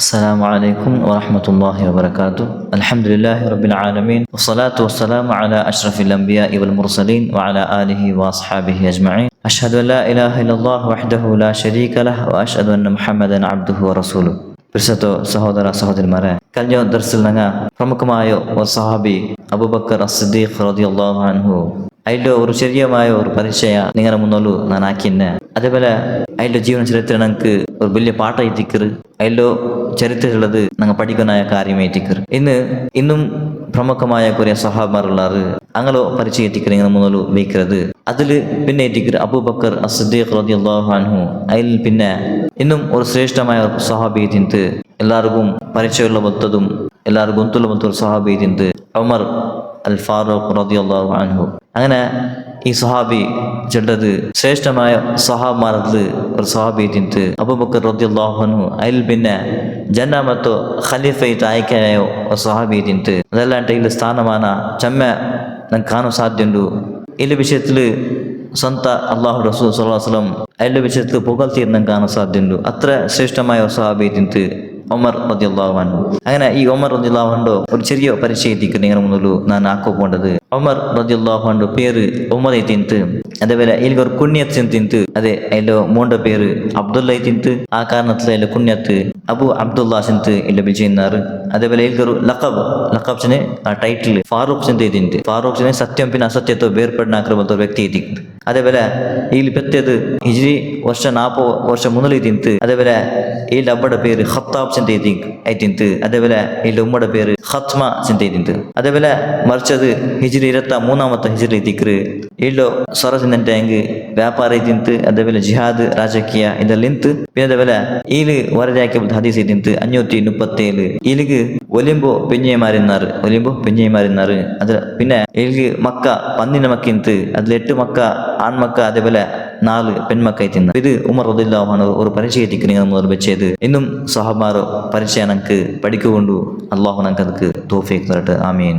السلام عليكم ورحمة الله وبركاته. الحمد لله رب العالمين، والصلاة والسلام على أشرف الأنبياء والمرسلين وعلى آله وأصحابه أجمعين. أشهد أن لا إله إلا الله وحده لا شريك له وأشهد أن محمدا عبده ورسوله. പരിശുദ്ധ സഹോദര സഹോദരിമാരെ, കഴിഞ്ഞ ദർസിൽ ഞങ്ങൾ പ്രമുഖമായ ഒരു സഹാബി അബൂബക്കർ അസ്സിദ്ദീഖ് റളിയല്ലാഹു അൻഹു അതിൻ്റെ ഒരു ചെറിയമായ ഒരു പരിചയ നിങ്ങളുടെ മുന്നോട്ട് ഞാൻ ആക്കിന്നെ. അതേപോലെ അതിൻ്റെ ജീവന ചരിത്രം ഞങ്ങൾക്ക് ഒരു വലിയ പാട്ടായിത്തിക്കറ്, അതിൻ്റെ ചരിത്രമുള്ളത് ഞങ്ങൾ പഠിക്കാനായ കാര്യമായിത്തിക്കറ്. ഇന്നും പ്രമുഖമായ കുറേ സഹാബന്മാരുള്ളാറ് അങ്ങനെ പരിചയത്തിക്കറ് നിങ്ങളുടെ മുന്നോട്ട് വയ്ക്കുന്നത്. അതിൽ പിന്നെ എത്തിക്കറ് അബൂബക്കർ അസ്സിദ്ദീഖ് റളിയല്ലാഹു അൻഹു. അതിൽ പിന്നെ ഇന്നും ഒരു ശ്രേഷ്ഠമായ സഹാബി തിന്ത് എല്ലാവർക്കും പരിചയമുള്ള മൊത്തതും എല്ലാവർക്കും ഗൊന്തുള്ള മൊത്തം സഹാബി തിന്ത് ഉമർ അൽ ഫാറൂഖ് റളിയല്ലാഹു അൻഹു. അങ്ങനെ ഈ സഹാബി ചെല്ലത് ശ്രേഷ്ഠമായ സഹാബന്മാരിൽ ഒരു സഹാബി തിന്ത് അബൂബക്കർ റളിയല്ലാഹു അൻഹു. അതിൽ പിന്നെ ജന്നാമത്തോ ഖലീഫയായിട്ട് അയക്കാനായോ ഒരു സഹാബി തിന്ത്. അതല്ലാണ്ട് ഇതിൽ സ്ഥാനമാന ചമ്മ നമുക്ക് കാണാൻ സാധ്യമുണ്ട്. ഇതിൻ്റെ വിഷയത്തിൽ സ്വന്ത അള്ളാഹു റസൂൽ സ്വല്ലല്ലാഹു അലൈഹി വസല്ലം അതിൻ്റെ വിഷയത്തിൽ പുകഴ്ത്തിയിരുന്ന കാണാൻ സാധ്യമുണ്ട്. അത്ര ശ്രേഷ്ഠമായ ഒരു സഹാബി തിന്ത് ഉമർ റളിയല്ലാഹു അൻഹു. അങ്ങനെ ഈ ഉമർ റളിയല്ലാഹു അൻഹു ഒരു ചെറിയ പരിചയത്തിക്ക് നിങ്ങളുടെ മുന്നിൽ ഞാൻ ആക്കോണ്ടത്. ഉമർ റളിയല്ലാഹു അൻഹു പേര് ഉമർ തിന്ത്. അതേപോലെ ഇതിൽ ഒരു കുഞ്ഞത്ത് തിന്ത്. അതെ, അതിൻ്റെ മൂണ്ട പേര് അബ്ദുള്ള തിന്ത്. ആ കാരണത്തിൽ അതിൻ്റെ കുഞ്ഞത്ത് അബു അബ്ദുള്ള സിന്ത് ഇല്ല വിളിച്ചിരുന്നാറ്. അതേപോലെ ഇതിലൊരു ലഖബ്സിന് ആ ടൈറ്റിൽ ഫാറൂഖ് സിന്ത് തിന്ത്. ഫാറൂഖിനെ സത്യം പിന്നെ അസത്യത്തോ വേർപ്പെടുന്ന ആക്രമത്തെ ഒരു വ്യക്തി തിന്ത്. അതേപോലെ ഇതിൽ പെത്തിയത് ഹിജ്രി വർഷം 40 വർഷം മുന്നിൽ തിന്ത്. അതേപോലെ ഇതിൻ്റെ അബ്ബയുടെ പേര് ഖത്താബ് സിന്ത് തിന്ത്. അതേപോലെ ഇതിൻ്റെ ഉമ്മയുടെ പേര് ഖത്മ സിന്ത് തിന്ത്. അതേപോലെ മറിച്ചത് ഹിജ്രി 23 ഹിജ്രി തിക്കറ്. ഇതിലോ സ്വറസിന്റെ ആങ്ക് വ്യാപാര തിന്ത്. അതേപോലെ ജിഹാദ് രാജകീയ ഇതെല്ലാം. പിന്നെ അതേപോലെ ഇതിൽ വരരാക്കിയ ഹദീസ് തിന്ത് 537. ഇതിലേക്ക് ഒലിമ്പോ പെഞ്ഞമാരുന്നാറ്. അത് പിന്നെ ഇതിലേക്ക് മക്ക പന്നിന മക്കിന്ത്. അതിൽ 8 മക്ക ആൺമക്ക, അതേപോലെ 4 പെൺമക്കായി തിന്ന്. ഇത് ഉമർ റളിയല്ലാഹു അൻഹു ഒരു പരിചയത്തിക്ക് നിങ്ങൾ വെച്ചത്. ഇന്നും സഹബാറോ പരിചയം ഞങ്ങൾക്ക് പഠിക്കുകൊണ്ടു. അള്ളാഹു ഞങ്ങൾക്ക് തൗഫീഖ് തരട്ടെ. ആമീൻ.